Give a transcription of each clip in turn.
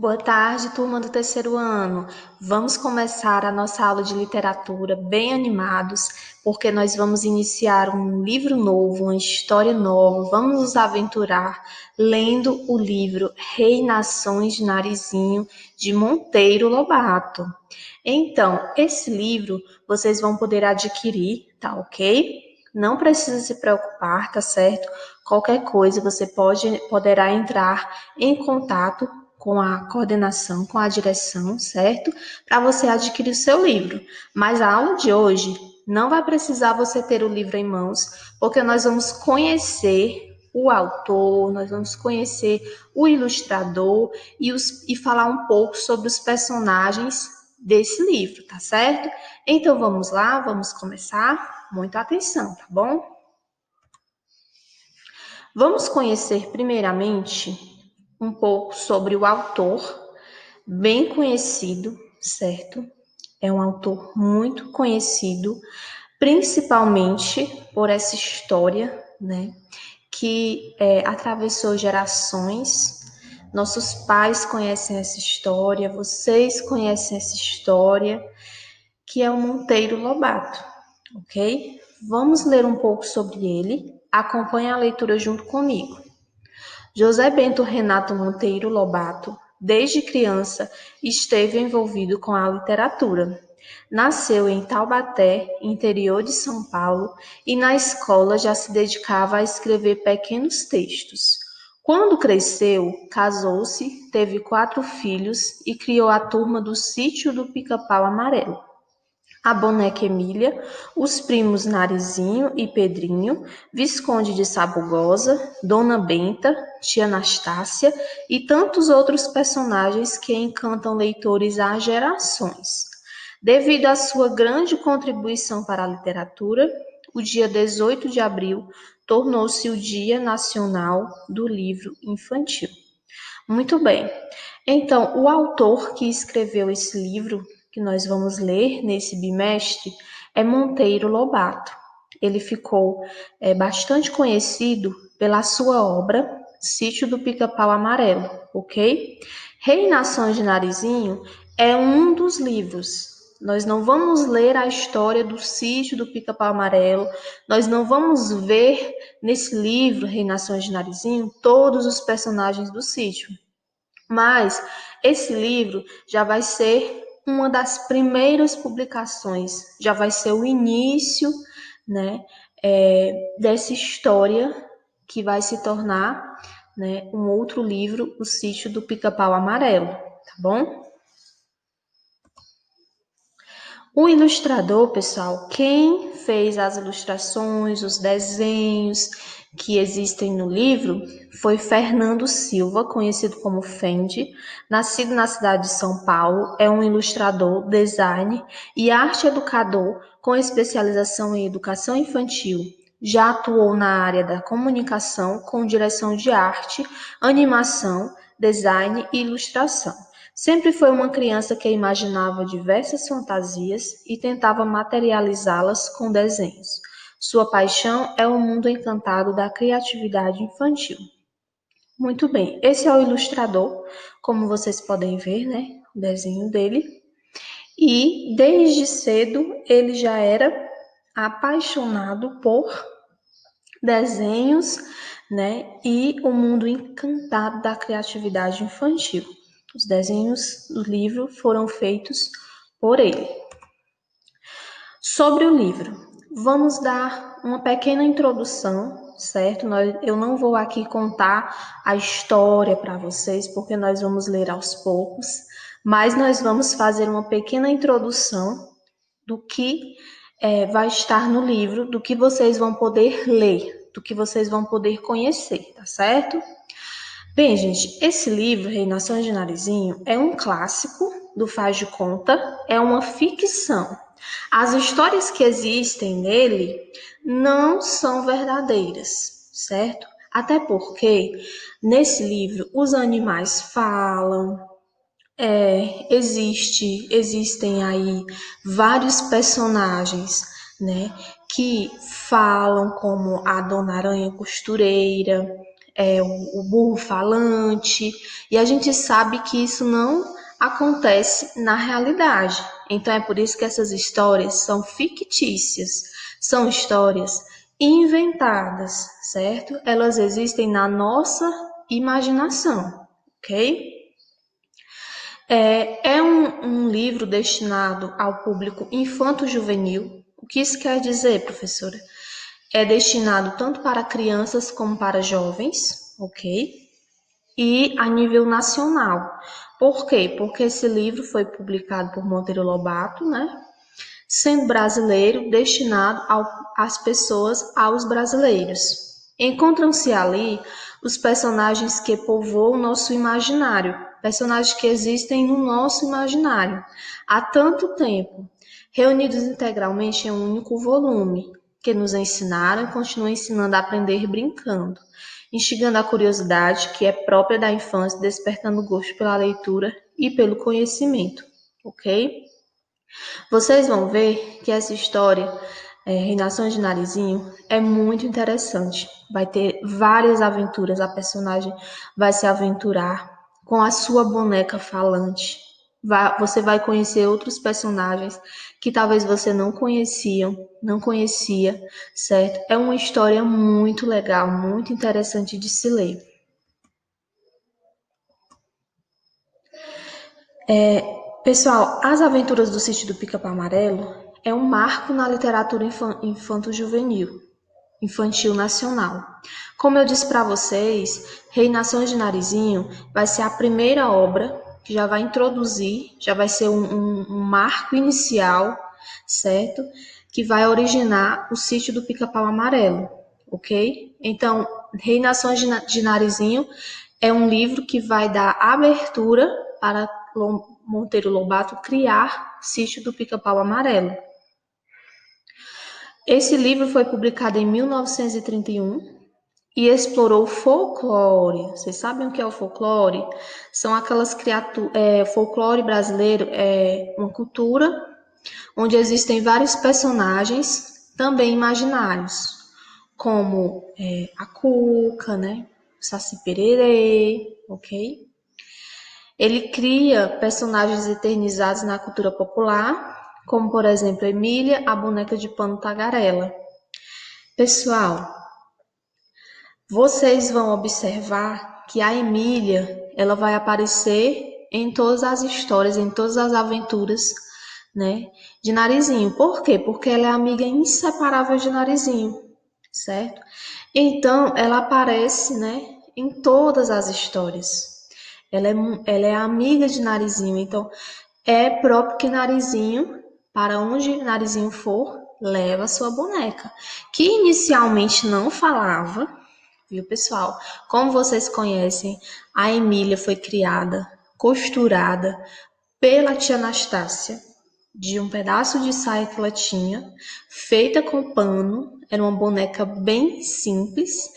Boa tarde, turma do terceiro ano. Vamos começar a nossa aula de literatura bem animados, porque nós vamos iniciar um livro novo, uma história nova. Vamos nos aventurar lendo o livro Rei Nações de Narizinho, de Monteiro Lobato. Então, esse livro vocês vão poder adquirir, tá ok? Não precisa se preocupar, tá certo? Qualquer coisa você poderá entrar em contato com a coordenação, com a direção, certo? Para você adquirir o seu livro. Mas a aula de hoje não vai precisar você ter o livro em mãos, porque nós vamos conhecer o autor, nós vamos conhecer o ilustrador e falar um pouco sobre os personagens desse livro, tá certo? Então vamos lá, vamos começar. Muita atenção, tá bom? Vamos conhecer primeiramente um pouco sobre o autor, bem conhecido, certo? É um autor muito conhecido, principalmente por essa história, né? Que atravessou gerações. Nossos pais conhecem essa história, vocês conhecem essa história, que é o Monteiro Lobato, ok? Vamos ler um pouco sobre ele. Acompanhe a leitura junto comigo. José Bento Renato Monteiro Lobato, desde criança, esteve envolvido com a literatura. Nasceu em Taubaté, interior de São Paulo, e na escola já se dedicava a escrever pequenos textos. Quando cresceu, casou-se, teve 4 filhos e criou a turma do Sítio do Pica-Pau Amarelo. A boneca Emília, os primos Narizinho e Pedrinho, Visconde de Sabugosa, Dona Benta, tia Anastácia e tantos outros personagens que encantam leitores há gerações. Devido à sua grande contribuição para a literatura, o dia 18 de abril tornou-se o Dia Nacional do Livro Infantil. Muito bem. Então, o autor que escreveu esse livro que nós vamos ler nesse bimestre é Monteiro Lobato. Ele ficou bastante conhecido pela sua obra Sítio do Pica-Pau Amarelo, ok? Rei Nações de Narizinho é um dos livros. Nós não vamos ler a história do Sítio do Pica-Pau Amarelo, nós não vamos ver nesse livro, Rei Nações de Narizinho, todos os personagens do sítio. Mas esse livro já vai ser uma das primeiras publicações, já vai ser o início, né, dessa história que vai se tornar, né, um outro livro, O Sítio do Pica-Pau Amarelo, tá bom? O ilustrador, pessoal, quem fez as ilustrações, os desenhos que existem no livro foi Fernando Silva, conhecido como Fendi, nascido na cidade de São Paulo, é um ilustrador, designer e arte educador com especialização em educação infantil. Já atuou na área da comunicação com direção de arte, animação, design e ilustração. Sempre foi uma criança que imaginava diversas fantasias e tentava materializá-las com desenhos. Sua paixão é o mundo encantado da criatividade infantil. Muito bem, esse é o ilustrador, como vocês podem ver, né? O desenho dele. E desde cedo ele já era apaixonado por desenhos, né? E o mundo encantado da criatividade infantil. Os desenhos do livro foram feitos por ele. Sobre o livro, vamos dar uma pequena introdução, certo? Eu não vou aqui contar a história para vocês, porque nós vamos ler aos poucos, mas nós vamos fazer uma pequena introdução do que vai estar no livro, do que vocês vão poder ler, do que vocês vão poder conhecer, tá certo? Bem, gente, esse livro, Rei Nações de Narizinho, é um clássico do Faz de Conta, é uma ficção. As histórias que existem nele não são verdadeiras, certo? Até porque nesse livro os animais falam, existem aí vários personagens, né, que falam como a Dona Aranha Costureira, o burro falante, e a gente sabe que isso não acontece na realidade. Então é por isso que essas histórias são fictícias, são histórias inventadas, certo? Elas existem na nossa imaginação, ok? É um livro destinado ao público infanto-juvenil. O que isso quer dizer, professora? É destinado tanto para crianças como para jovens, ok? E a nível nacional. Por quê? Porque esse livro foi publicado por Monteiro Lobato, né? Sendo brasileiro, destinado às pessoas, aos brasileiros. Encontram-se ali os personagens que povoam o nosso imaginário, personagens que existem no nosso imaginário há tanto tempo, reunidos integralmente em um único volume, que nos ensinaram e continuam ensinando a aprender brincando, instigando a curiosidade que é própria da infância, despertando gosto pela leitura e pelo conhecimento, ok? Vocês vão ver que essa história, Reinações de Narizinho, é muito interessante. Vai ter várias aventuras, a personagem vai se aventurar com a sua boneca falante. Você vai conhecer outros personagens que talvez você não conhecia, certo? É uma história muito legal, muito interessante de se ler. Pessoal, As Aventuras do Sítio do Pica-Pau Amarelo é um marco na literatura infanto-juvenil, infantil nacional. Como eu disse para vocês, Reinações de Narizinho vai ser a primeira obra que já vai introduzir, já vai ser um marco inicial, certo? Que vai originar o Sítio do Pica-Pau Amarelo, ok? Então, Reinações de Narizinho é um livro que vai dar abertura para Monteiro Lobato criar Sítio do Pica-Pau Amarelo. Esse livro foi publicado em 1931 e explorou o folclore. Vocês sabem o que é o folclore? São aquelas criaturas. Folclore brasileiro é uma cultura onde existem vários personagens também imaginários, como a Cuca, né? O Saci Pererê, ok? Ele cria personagens eternizados na cultura popular, como por exemplo Emília, a boneca de pano tagarela. Pessoal, vocês vão observar que a Emília, ela vai aparecer em todas as histórias, em todas as aventuras, né, de Narizinho. Por quê? Porque ela é amiga inseparável de Narizinho, certo? Então, ela aparece, né, em todas as histórias. Ela é amiga de Narizinho, então é próprio que Narizinho, para onde Narizinho for, leva sua boneca, que inicialmente não falava, viu, pessoal? Como vocês conhecem, a Emília foi criada, costurada pela tia Anastácia, de um pedaço de saia que ela tinha, feita com pano, era uma boneca bem simples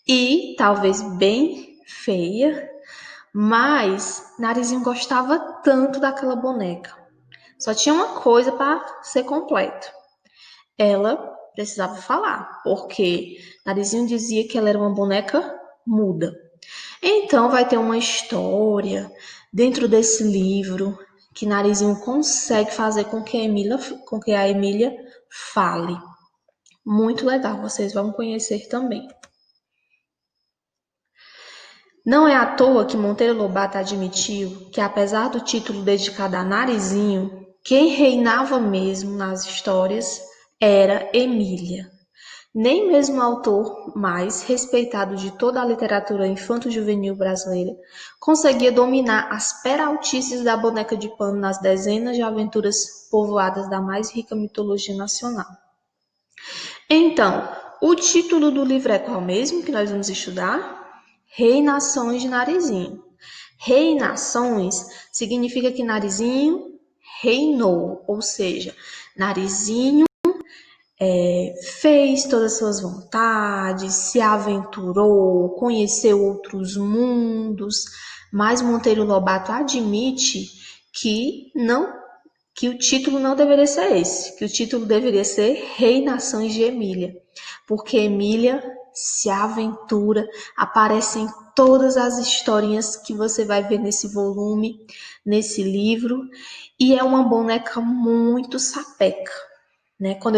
e talvez bem feia, mas Narizinho gostava tanto daquela boneca. Só tinha uma coisa para ser completo. Ela precisava falar, porque Narizinho dizia que ela era uma boneca muda. Então vai ter uma história dentro desse livro que Narizinho consegue fazer com que a Emília fale. Muito legal, vocês vão conhecer também. Não é à toa que Monteiro Lobato admitiu que, apesar do título dedicado a Narizinho, quem reinava mesmo nas histórias era Emília. Nem mesmo o autor mais respeitado de toda a literatura infanto-juvenil brasileira conseguia dominar as peraltices da boneca de pano nas dezenas de aventuras povoadas da mais rica mitologia nacional. Então, o título do livro é qual mesmo que nós vamos estudar? Reinações de Narizinho. Reinações significa que Narizinho reinou, ou seja, Narizinho fez todas as suas vontades, se aventurou, conheceu outros mundos, mas Monteiro Lobato admite que o título não deveria ser esse, que o título deveria ser Reinações de Emília, porque Emília se aventura, aparecem todas as historinhas que você vai ver nesse volume, nesse livro, e é uma boneca muito sapeca, né? Quando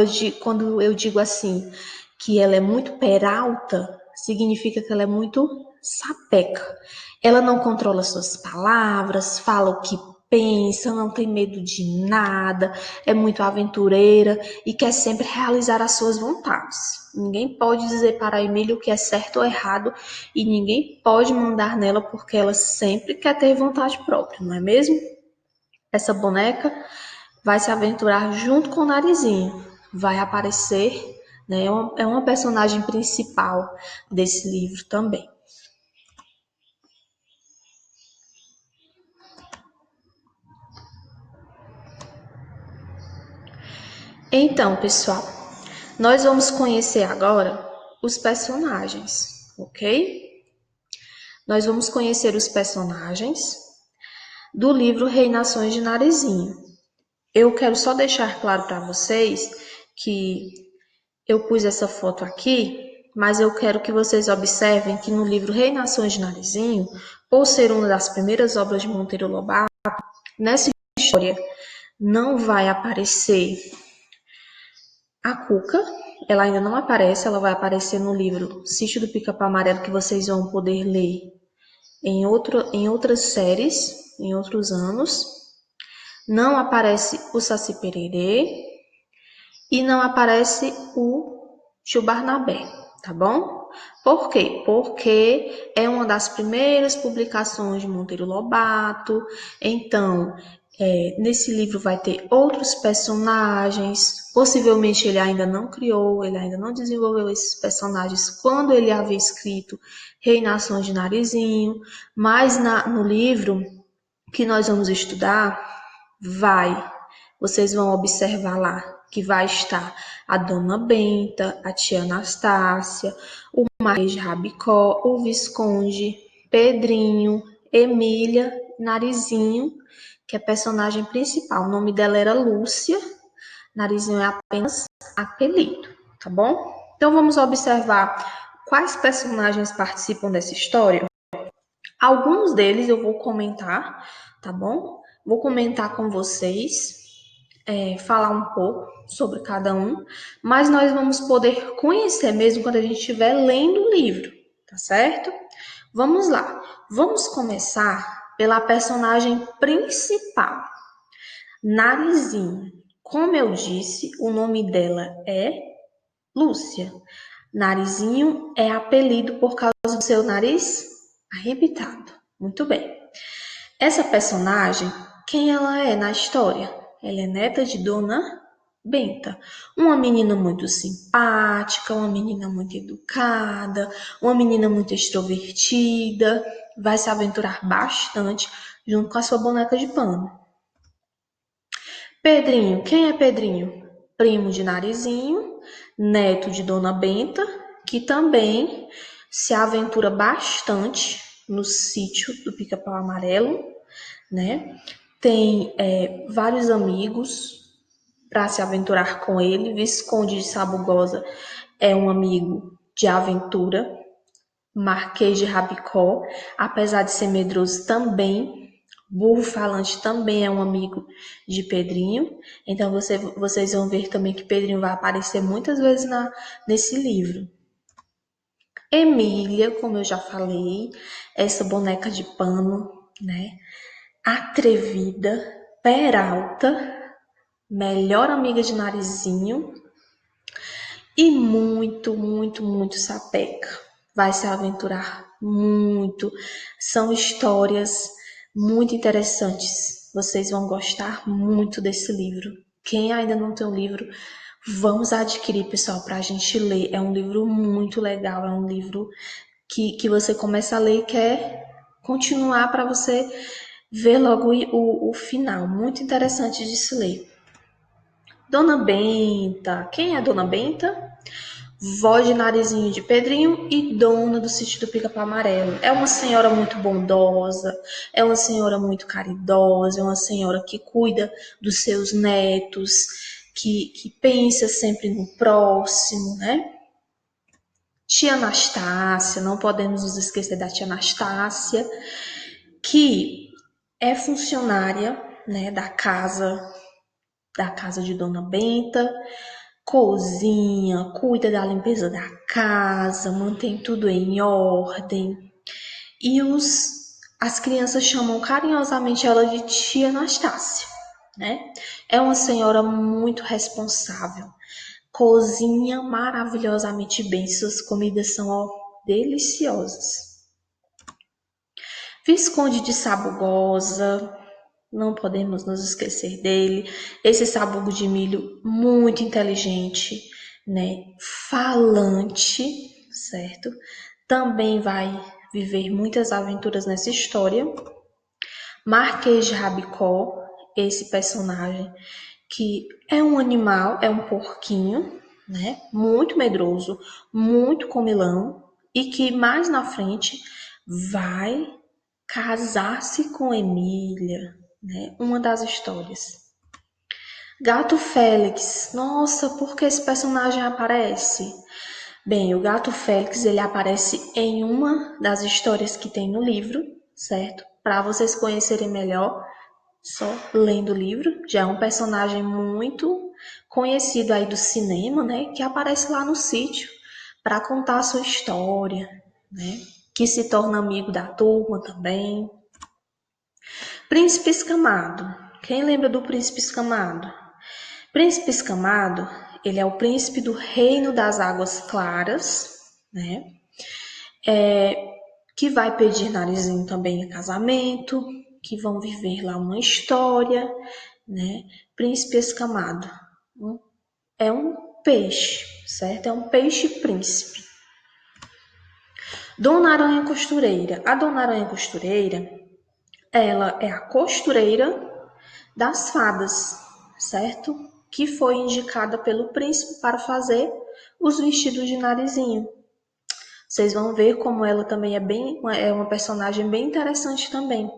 eu digo assim, que ela é muito peralta, significa que ela é muito sapeca. Ela não controla suas palavras, fala o que pensa, não tem medo de nada, é muito aventureira e quer sempre realizar as suas vontades. Ninguém pode dizer para a Emília o que é certo ou errado e ninguém pode mandar nela porque ela sempre quer ter vontade própria, não é mesmo? Essa boneca vai se aventurar junto com o Narizinho, vai aparecer, né? É uma personagem principal desse livro também. Então, pessoal, nós vamos conhecer agora os personagens, ok? Nós vamos conhecer os personagens do livro Reinações de Narizinho. Eu quero só deixar claro para vocês que eu pus essa foto aqui, mas eu quero que vocês observem que no livro Reinações de Narizinho, por ser uma das primeiras obras de Monteiro Lobato, nessa história não vai aparecer a Cuca, ela ainda não aparece, ela vai aparecer no livro Sítio do Pica-Pau Amarelo, que vocês vão poder ler em outras séries, em outros anos. Não aparece o Saci Pererê e não aparece o Tio Barnabé, tá bom? Por quê? Porque é uma das primeiras publicações de Monteiro Lobato, então nesse livro vai ter outros personagens, possivelmente ele ainda não criou, ele ainda não desenvolveu esses personagens quando ele havia escrito Reinações de Narizinho, mas no livro que nós vamos estudar, vocês vão observar lá que vai estar a Dona Benta, a tia Anastácia, o Marquês de Rabicó, o Visconde, Pedrinho, Emília, Narizinho, que é a personagem principal. O nome dela era Lúcia, Narizinho é apenas apelido, tá bom? Então vamos observar quais personagens participam dessa história. Alguns deles eu vou comentar, tá bom? Vou comentar com vocês, falar um pouco sobre cada um, mas nós vamos poder conhecer mesmo quando a gente estiver lendo o livro, tá certo? Vamos lá. Vamos começar pela personagem principal, Narizinho. Como eu disse, o nome dela é Lúcia. Narizinho é apelido por causa do seu nariz arrebitado. Muito bem. Essa personagem, quem ela é na história? Ela é neta de Dona Benta, uma menina muito simpática, uma menina muito educada, uma menina muito extrovertida, vai se aventurar bastante junto com a sua boneca de pano. Pedrinho, quem é Pedrinho? Primo de Narizinho, neto de Dona Benta, que também se aventura bastante no sítio do Pica-Pau Amarelo, né? Tem vários amigos para se aventurar com ele. Visconde de Sabugosa é um amigo de aventura. Marquês de Rabicó, apesar de ser medroso também, Burro Falante também é um amigo de Pedrinho. Então vocês vão ver também que Pedrinho vai aparecer muitas vezes nesse livro. Emília, como eu já falei, essa boneca de pano, né? Atrevida, peralta, melhor amiga de Narizinho e muito, muito, muito sapeca. Vai se aventurar muito. São histórias muito interessantes. Vocês vão gostar muito desse livro. Quem ainda não tem o livro, vamos adquirir, pessoal, para a gente ler. É um livro muito legal, é um livro que você começa a ler e quer continuar para você ver logo o final. Muito interessante de se ler. Dona Benta. Quem é Dona Benta? Vó de Narizinho de Pedrinho e dona do sítio do Pica-Pau Amarelo. É uma senhora muito bondosa, é uma senhora muito caridosa, é uma senhora que cuida dos seus netos, que pensa sempre no próximo, né? Tia Anastácia, não podemos nos esquecer da tia Anastácia, que é funcionária, né, da casa de Dona Benta, cozinha, cuida da limpeza da casa, mantém tudo em ordem. E as crianças chamam carinhosamente ela de tia Anastácia, né? É uma senhora muito responsável, cozinha maravilhosamente bem, suas comidas são ó, deliciosas. Visconde de Sabugosa, não podemos nos esquecer dele. Esse sabugo de milho muito inteligente, né? Falante, certo? Também vai viver muitas aventuras nessa história. Marquês de Rabicó, esse personagem que é um animal, é um porquinho, né? Muito medroso, muito comilão e que mais na frente vai casar-se com Emília, né? Uma das histórias. Gato Félix. Nossa, por que esse personagem aparece? Bem, o Gato Félix, ele aparece em uma das histórias que tem no livro, certo? Para vocês conhecerem melhor, só lendo o livro. Já é um personagem muito conhecido aí do cinema, né? Que aparece lá no sítio para contar a sua história, né? Que se torna amigo da turma também. Príncipe Escamado. Quem lembra do Príncipe Escamado? Príncipe Escamado, ele é o príncipe do Reino das Águas Claras, né? Que vai pedir Narizinho também em casamento, que vão viver lá uma história, né? Príncipe Escamado é um peixe, certo? É um peixe príncipe. Dona Aranha Costureira. A Dona Aranha Costureira, ela é a costureira das fadas, certo? Que foi indicada pelo príncipe para fazer os vestidos de Narizinho. Vocês vão ver como ela também é uma personagem bem interessante também.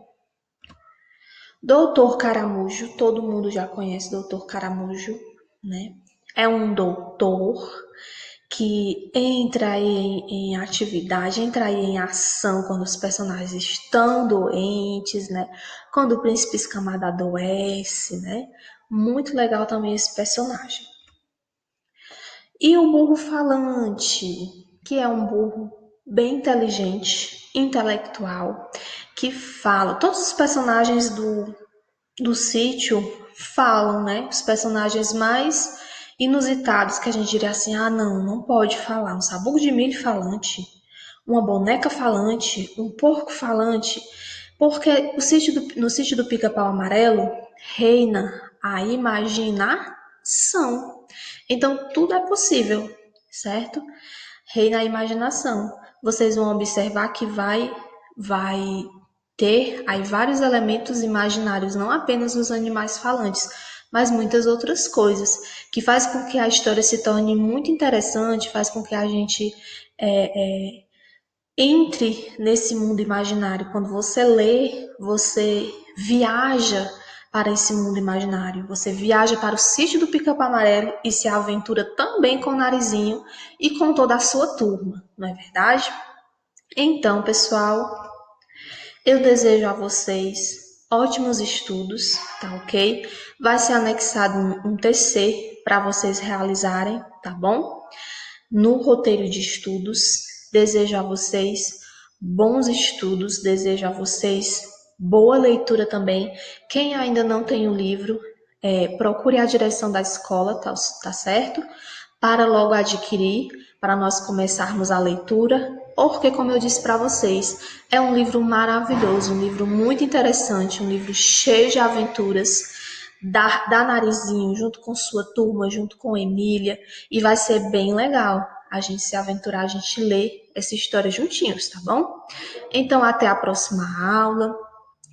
Doutor Caramujo, todo mundo já conhece Doutor Caramujo, né? É um doutor que entra aí em atividade, entra aí em ação quando os personagens estão doentes, né? Quando o príncipe Escamado adoece, né? Muito legal também esse personagem. E o burro falante, que é um burro bem inteligente, intelectual, que fala. Todos os personagens do sítio falam, né? Os personagens mais inusitados que a gente diria assim: ah, não pode falar. Um sabugo de milho falante, uma boneca falante, um porco falante. Porque no sítio do Pica-Pau Amarelo reina a imaginação. Então, tudo é possível, certo? Reina a imaginação. Vocês vão observar que vai ter aí vários elementos imaginários, não apenas os animais falantes, mas muitas outras coisas, que faz com que a história se torne muito interessante, faz com que a gente entre nesse mundo imaginário. Quando você lê, você viaja para esse mundo imaginário. Você viaja para o sítio do Pica-Pau Amarelo e se aventura também com o Narizinho e com toda a sua turma, não é verdade? Então, pessoal, eu desejo a vocês ótimos estudos, tá ok? Vai ser anexado um TC para vocês realizarem, tá bom? No roteiro de estudos. Desejo a vocês bons estudos, desejo a vocês boa leitura também. Quem ainda não tem o livro, procure a direção da escola, tá certo? Para logo adquirir, para nós começarmos a leitura, porque, como eu disse para vocês, é um livro maravilhoso, um livro muito interessante, um livro cheio de aventuras. Da Narizinho junto com sua turma, junto com Emília, e vai ser bem legal a gente se aventurar, a gente ler essa história juntinhos, tá bom? Então, até a próxima aula,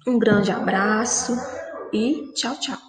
um grande abraço e tchau, tchau!